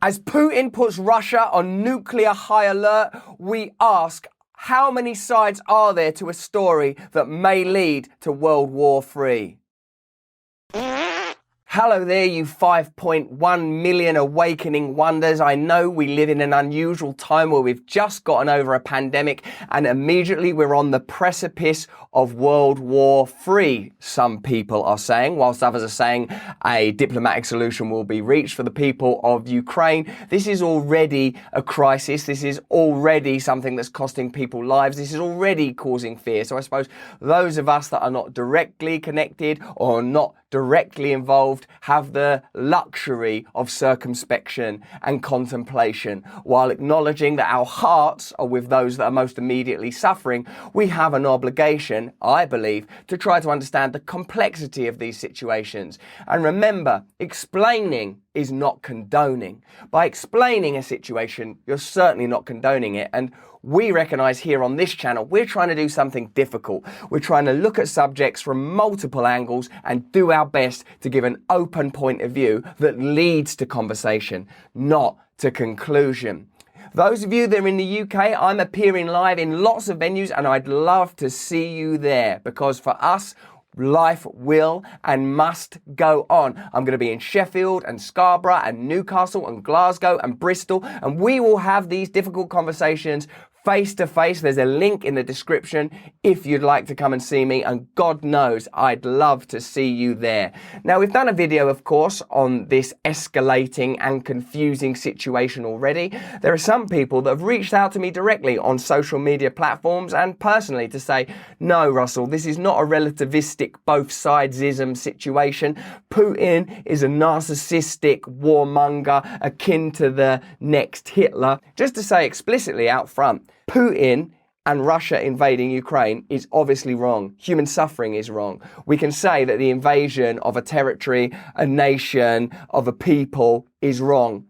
As Putin puts Russia on nuclear high alert, we ask, how many sides are there to a story that may lead to World War III? Hello there, you 5.1 million awakening wonders. I know we live in an unusual time where we've just gotten over a pandemic and immediately we're on the precipice of World War III, some people are saying, whilst others are saying a diplomatic solution will be reached for the people of Ukraine. This is already a crisis. This is already something that's costing people lives. This is already causing fear. So I suppose those of us that are not directly connected or not directly involved have the luxury of circumspection and contemplation. While acknowledging that our hearts are with those that are most immediately suffering, we have an obligation, I believe, to try to understand the complexity of these situations. And remember, explaining is not condoning. By explaining a situation, you're certainly not condoning it. And we recognize here on this channel, we're trying to do something difficult. We're trying to look at subjects from multiple angles and do our best to give an open point of view that leads to conversation, not to conclusion. Those of you that are in the UK, I'm appearing live in lots of venues and I'd love to see you there because for us, life will and must go on. I'm going to be in Sheffield and Scarborough and Newcastle and Glasgow and Bristol, and we will have these difficult conversations face to face. There's a link in the description if you'd like to come and see me, and God knows I'd love to see you there. Now, we've done a video, of course, on this escalating and confusing situation already. There are some people that have reached out to me directly on social media platforms and personally to say, no, Russell, this is not a relativistic both sidesism situation. Putin is a narcissistic warmonger akin to the next Hitler. Just to say explicitly out front, Putin and Russia invading Ukraine is obviously wrong. Human suffering is wrong. We can say that the invasion of a territory, a nation, of a people is wrong.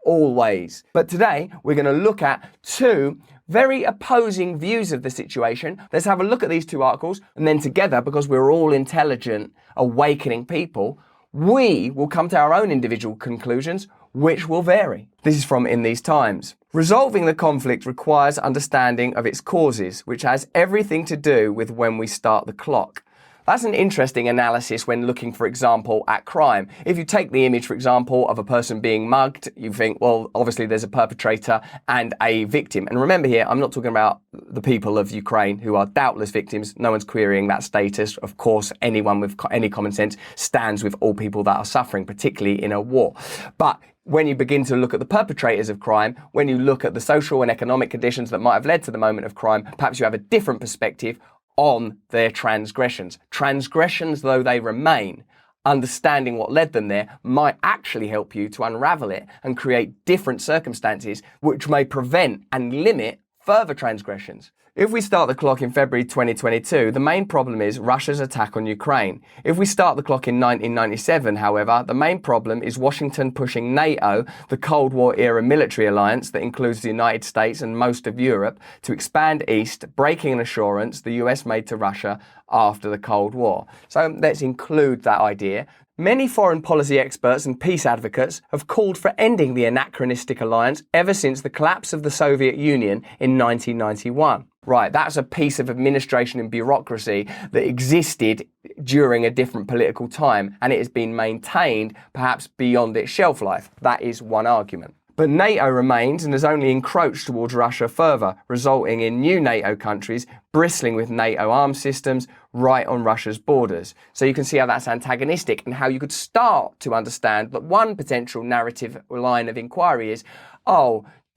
Always. But today we're going to look at two very opposing views of the situation. Let's have a look at these two articles, and then together, because we're all intelligent, awakening people, we will come to our own individual conclusions, which will vary. This is from In These Times. Resolving the conflict requires understanding of its causes, which has everything to do with when we start the clock. That's an interesting analysis when looking, for example, at crime. If you take the image, for example, of a person being mugged, you think, well, obviously there's a perpetrator and a victim. And remember here, I'm not talking about the people of Ukraine who are doubtless victims. No one's querying that status. Of course, anyone with any common sense stands with all people that are suffering, particularly in a war. But when you begin to look at the perpetrators of crime, when you look at the social and economic conditions that might have led to the moment of crime, perhaps you have a different perspective on their transgressions. Transgressions, though they remain, understanding what led them there might actually help you to unravel it and create different circumstances which may prevent and limit further transgressions. If we start the clock in February 2022, the main problem is Russia's attack on Ukraine. If we start the clock in 1997, however, the main problem is Washington pushing NATO, the Cold War era military alliance that includes the United States and most of Europe, to expand east, breaking an assurance the US made to Russia after the Cold War. So let's include that idea. Many foreign policy experts and peace advocates have called for ending the anachronistic alliance ever since the collapse of the Soviet Union in 1991. Right, that's a piece of administration and bureaucracy that existed during a different political time, and it has been maintained perhaps beyond its shelf life. That is one argument. But NATO remains and has only encroached towards Russia further, resulting in new NATO countries bristling with NATO arms systems right on Russia's borders. So you can see how that's antagonistic and how you could start to understand that one potential narrative line of inquiry is,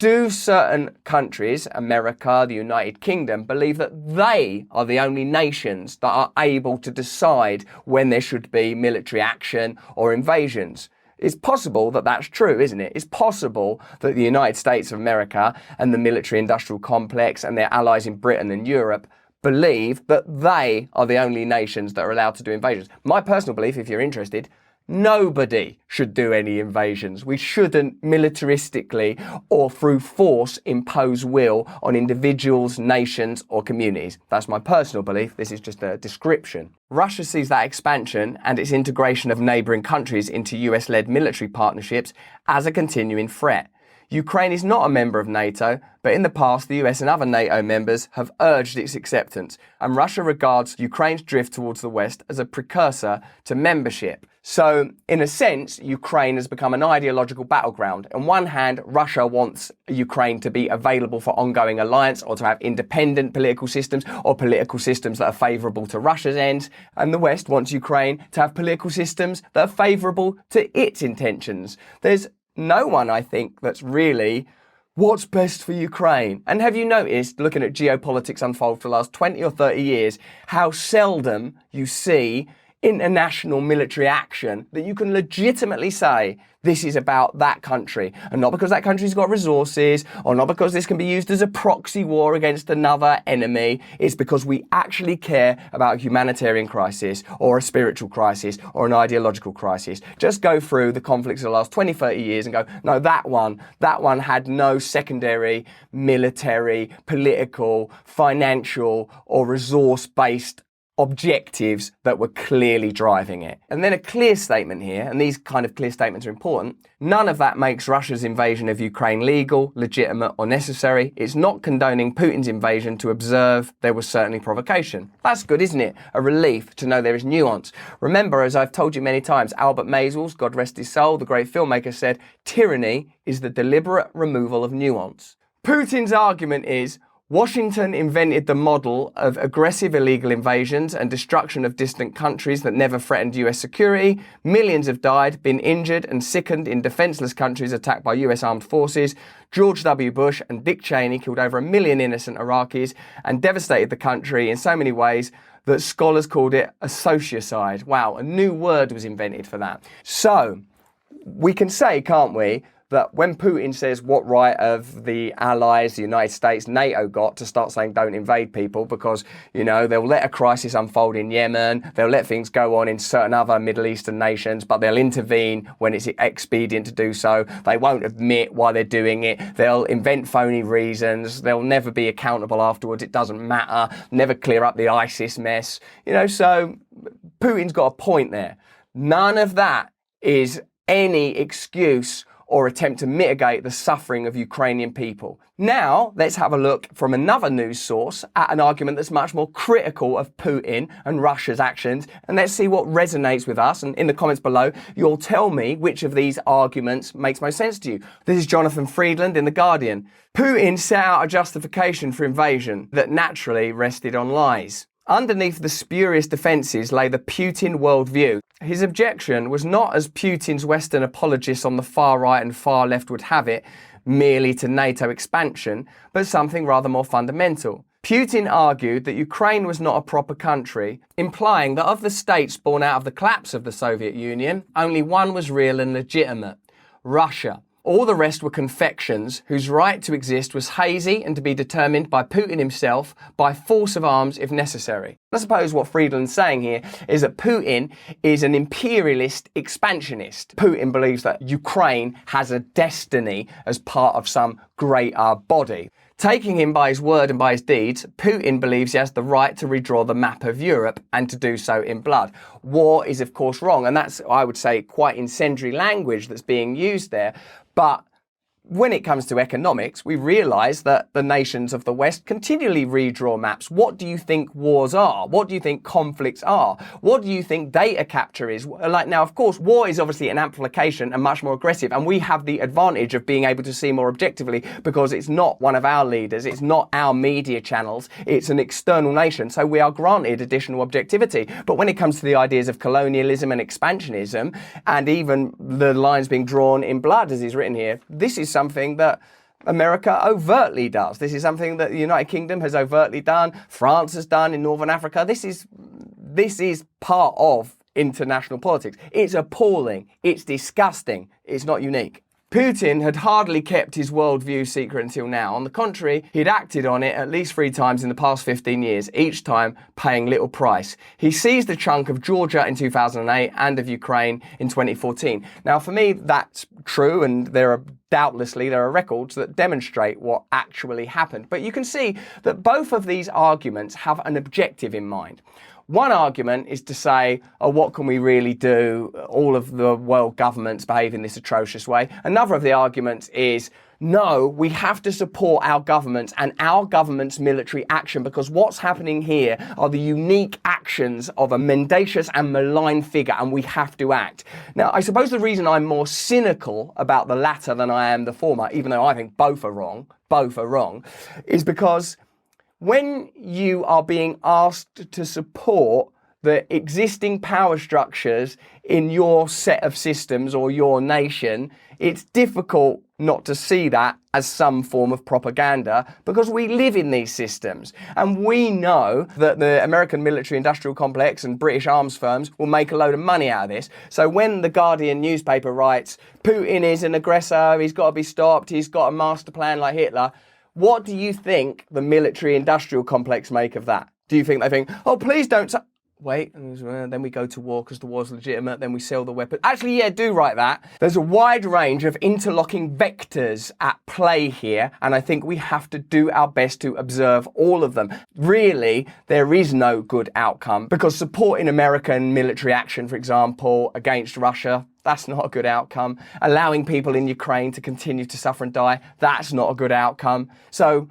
do certain countries, America, the United Kingdom, believe that they are the only nations that are able to decide when there should be military action or invasions? It's possible that that's true, isn't it? It's possible that the United States of America and the military-industrial complex and their allies in Britain and Europe believe that they are the only nations that are allowed to do invasions. My personal belief, if you're interested, Nobody should do any invasions. We shouldn't militaristically or through force impose will on individuals, nations, or communities. That's my personal belief. This is just a description. Russia sees that expansion and its integration of neighbouring countries into US-led military partnerships as a continuing threat. Ukraine is not a member of NATO, but in the past the US and other NATO members have urged its acceptance, and Russia regards Ukraine's drift towards the West as a precursor to membership. So, in a sense, Ukraine has become an ideological battleground. On one hand, Russia wants Ukraine to be available for ongoing alliance or to have independent political systems or political systems that are favourable to Russia's ends, and the West wants Ukraine to have political systems that are favourable to its intentions. There's no one, I think, that's really what's best for Ukraine. And have you noticed, looking at geopolitics unfold for the last 20 or 30 years, how seldom you see international military action that you can legitimately say this is about that country, and not because that country's got resources or not because this can be used as a proxy war against another enemy. It's because we actually care about a humanitarian crisis or a spiritual crisis or an ideological crisis. Just go through the conflicts of the last 20, 30 years and go, no, that one had no secondary military, political, financial or resource-based objectives that were clearly driving it. And then a clear statement here, and these kind of clear statements are important, none of that makes Russia's invasion of Ukraine legal, legitimate or necessary. It's not condoning Putin's invasion to observe there was certainly provocation. That's good, isn't it? A relief to know there is nuance. Remember, as I've told you many times, Albert Maysles, God rest his soul, the great filmmaker, said, tyranny is the deliberate removal of nuance. Putin's argument is, Washington invented the model of aggressive illegal invasions and destruction of distant countries that never threatened US security. Millions have died, been injured and sickened in defenseless countries attacked by US armed forces. George W. Bush and Dick Cheney killed over 1 million innocent Iraqis and devastated the country in so many ways that scholars called it a sociocide. Wow, a new word was invented for that. So, we can say, can't we, that when Putin says what right have the allies, the United States, NATO got to start saying don't invade people because, you know, they'll let a crisis unfold in Yemen, they'll let things go on in certain other Middle Eastern nations, but they'll intervene when it's expedient to do so. They won't admit why they're doing it. They'll invent phony reasons. They'll never be accountable afterwards. It doesn't matter. Never clear up the ISIS mess. You know, so Putin's got a point there. None of that is any excuse or attempt to mitigate the suffering of Ukrainian people. Now, let's have a look from another news source at an argument that's much more critical of Putin and Russia's actions, and let's see what resonates with us. And in the comments below, you'll tell me which of these arguments makes most sense to you. This is Jonathan Freedland in The Guardian. Putin set out a justification for invasion that naturally rested on lies. Underneath the spurious defences lay the Putin worldview. His objection was not, as Putin's Western apologists on the far right and far left would have it, merely to NATO expansion, but something rather more fundamental. Putin argued that Ukraine was not a proper country, implying that of the states born out of the collapse of the Soviet Union, only one was real and legitimate: Russia. All the rest were confections whose right to exist was hazy and to be determined by Putin himself by force of arms if necessary. I suppose what Friedland's saying here is that Putin is an imperialist expansionist. Putin believes that Ukraine has a destiny as part of some greater body. Taking him by his word and by his deeds, Putin believes he has the right to redraw the map of Europe and to do so in blood. War is, of course, wrong, and that's, I would say, quite incendiary language that's being used there. But when it comes to economics, we realise that the nations of the West continually redraw maps. What do you think wars are? What do you think conflicts are? What do you think data capture is? Like, now, of course, war is obviously an amplification and much more aggressive, and we have the advantage of being able to see more objectively because it's not one of our leaders, it's not our media channels, it's an external nation, so we are granted additional objectivity. But when it comes to the ideas of colonialism and expansionism, and even the lines being drawn in blood, as is written here, this is something that America overtly does. This is something that the United Kingdom has overtly done. France has done in Northern Africa. This is part of international politics. It's appalling. It's disgusting. It's not unique. Putin had hardly kept his worldview secret until now. On the contrary, he'd acted on it at least 3 times in the past 15 years, each time paying little price. He seized a chunk of Georgia in 2008 and of Ukraine in 2014. Now, for me, that's true, and there are records that demonstrate what actually happened. But you can see that both of these arguments have an objective in mind. One argument is to say, oh, what can we really do? All of the world governments behave in this atrocious way. Another of the arguments is, no, we have to support our governments and our government's military action, because what's happening here are the unique actions of a mendacious and malign figure, and we have to act. Now, I suppose the reason I'm more cynical about the latter than I am the former, even though I think both are wrong, is because when you are being asked to support the existing power structures in your set of systems or your nation, it's difficult not to see that as some form of propaganda, because we live in these systems. And we know that the American military industrial complex and British arms firms will make a load of money out of this. So when the Guardian newspaper writes, Putin is an aggressor, he's got to be stopped, he's got a master plan like Hitler, what do you think the military industrial complex make of that? Do you think they think, oh, please don't... Wait, then we go to war because the war's legitimate, then we sell the weapon. Actually, yeah, do write that. There's a wide range of interlocking vectors at play here, and I think we have to do our best to observe all of them. Really, there is no good outcome, because supporting American military action, for example, against Russia, that's not a good outcome. Allowing people in Ukraine to continue to suffer and die, that's not a good outcome. So,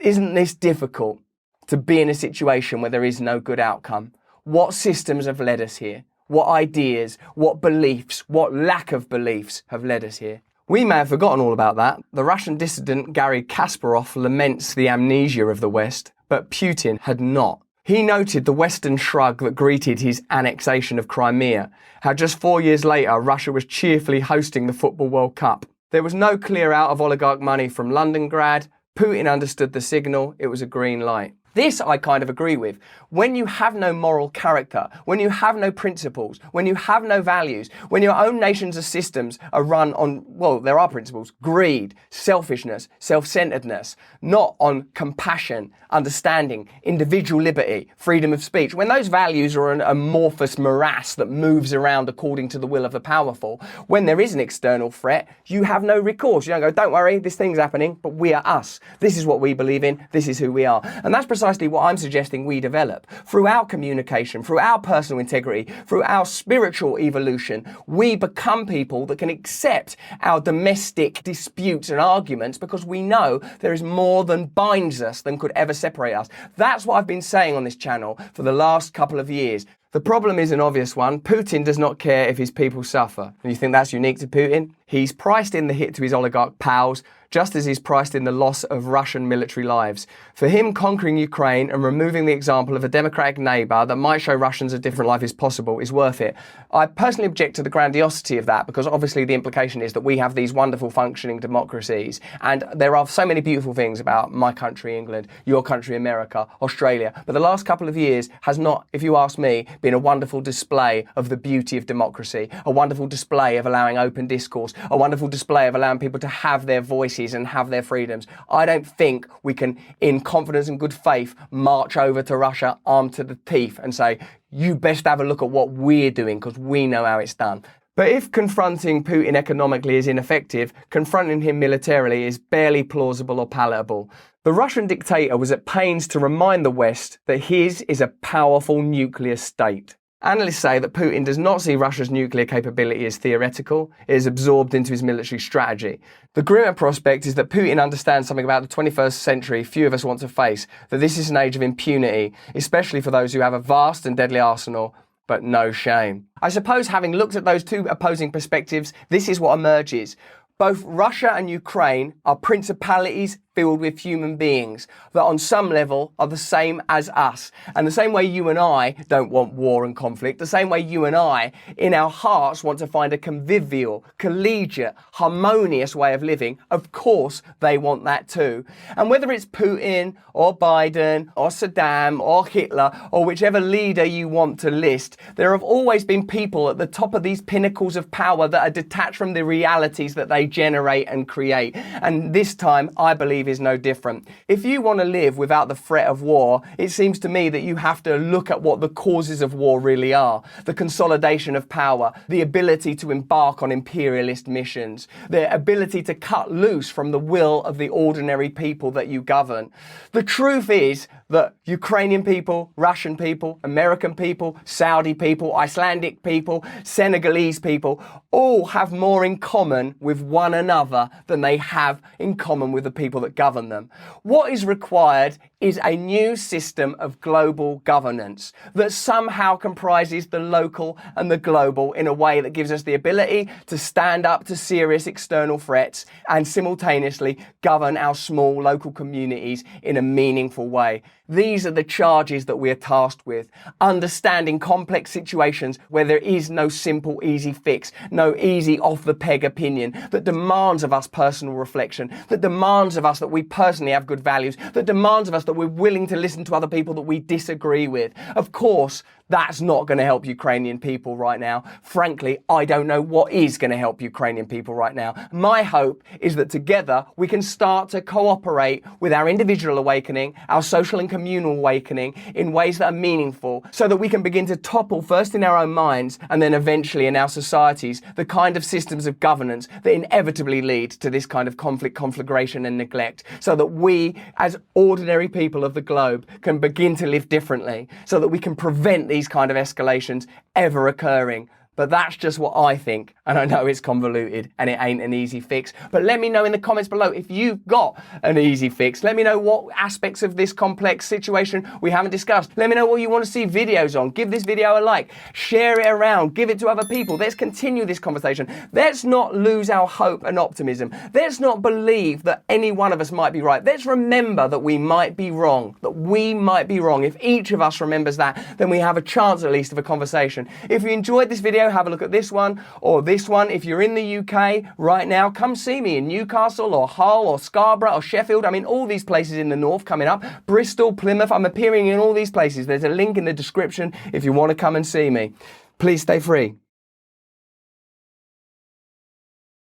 isn't this difficult, to be in a situation where there is no good outcome? What systems have led us here? What ideas, what beliefs, what lack of beliefs have led us here? We may have forgotten all about that. The Russian dissident Garry Kasparov laments the amnesia of the West, but Putin had not. He noted the Western shrug that greeted his annexation of Crimea, how just 4 years later Russia was cheerfully hosting the Football World Cup. There was no clear out of oligarch money from Londongrad. Putin understood the signal, it was a green light. This I kind of agree with. When you have no moral character, when you have no principles, when you have no values, when your own nations' systems are run on, well, there are principles, greed, selfishness, self-centeredness, not on compassion, understanding, individual liberty, freedom of speech. When those values are an amorphous morass that moves around according to the will of the powerful, when there is an external threat, you have no recourse. You don't go, don't worry, this thing's happening, but we are us. This is what we believe in, this is who we are. And that's precisely what I'm suggesting we develop. Through our communication, through our personal integrity, through our spiritual evolution, we become people that can accept our domestic disputes and arguments, because we know there is more than binds us than could ever separate us. That's what I've been saying on this channel for the last couple of years. The problem is an obvious one. Putin does not care if his people suffer. And you think that's unique to Putin? He's priced in the hit to his oligarch pals, just as he's priced in the loss of Russian military lives. For him, conquering Ukraine and removing the example of a democratic neighbour that might show Russians a different life is possible is worth it. I personally object to the grandiosity of that, because obviously the implication is that we have these wonderful functioning democracies, and there are so many beautiful things about my country, England, your country, America, Australia, but the last couple of years has not, if you ask me, been a wonderful display of the beauty of democracy, a wonderful display of allowing open discourse, a wonderful display of allowing people to have their voices and have their freedoms. I don't think we can, in confidence and good faith, march over to Russia armed to the teeth and say, you best have a look at what we're doing because we know how it's done. But if confronting Putin economically is ineffective, confronting him militarily is barely plausible or palatable. The Russian dictator was at pains to remind the West that his is a powerful nuclear state. Analysts say that Putin does not see Russia's nuclear capability as theoretical, it is absorbed into his military strategy. The grimmer prospect is that Putin understands something about the 21st century few of us want to face, that this is an age of impunity, especially for those who have a vast and deadly arsenal, but no shame. I suppose, having looked at those two opposing perspectives, this is what emerges. Both Russia and Ukraine are principalities filled with human beings that on some level are the same as us. And the same way you and I don't want war and conflict, the same way you and I in our hearts want to find a convivial, collegiate, harmonious way of living, of course they want that too. And whether it's Putin or Biden or Saddam or Hitler or whichever leader you want to list, there have always been people at the top of these pinnacles of power that are detached from the realities that they generate and create. And this time, I believe, is no different. If you want to live without the threat of war, it seems to me that you have to look at what the causes of war really are. The consolidation of power, the ability to embark on imperialist missions, the ability to cut loose from the will of the ordinary people that you govern. The truth is that Ukrainian people, Russian people, American people, Saudi people, Icelandic people, Senegalese people all have more in common with one another than they have in common with the people that govern them. What is required is a new system of global governance that somehow comprises the local and the global in a way that gives us the ability to stand up to serious external threats and simultaneously govern our small local communities in a meaningful way. These are the charges that we are tasked with. Understanding complex situations where there is no simple, easy fix, no easy off-the-peg opinion that demands of us personal reflection, that demands of us that we personally have good values, that demands of us that we're willing to listen to other people that we disagree with. Of course, that's not going to help Ukrainian people right now. Frankly, I don't know what is going to help Ukrainian people right now. My hope is that together we can start to cooperate with our individual awakening, our social and communal awakening in ways that are meaningful so that we can begin to topple first in our own minds and then eventually in our societies the kind of systems of governance that inevitably lead to this kind of conflict, conflagration and neglect so that we as ordinary people of the globe can begin to live differently so that we can prevent these kind of escalations ever occurring. But that's just what I think, and I know it's convoluted and it ain't an easy fix. But let me know in the comments below if you've got an easy fix. Let me know what aspects of this complex situation we haven't discussed. Let me know what you want to see videos on. Give this video a like, share it around, give it to other people. Let's continue this conversation. Let's not lose our hope and optimism. Let's not believe that any one of us might be right. Let's remember that we might be wrong, If each of us remembers that, then we have a chance at least of a conversation. If you enjoyed this video, have a look at this one or this one. If you're in the UK right now, come see me in Newcastle or Hull or Scarborough or Sheffield. I'm in all these places in the north coming up. Bristol, Plymouth. I'm appearing in all these places. There's a link in the description if you want to come and see me. Please stay free.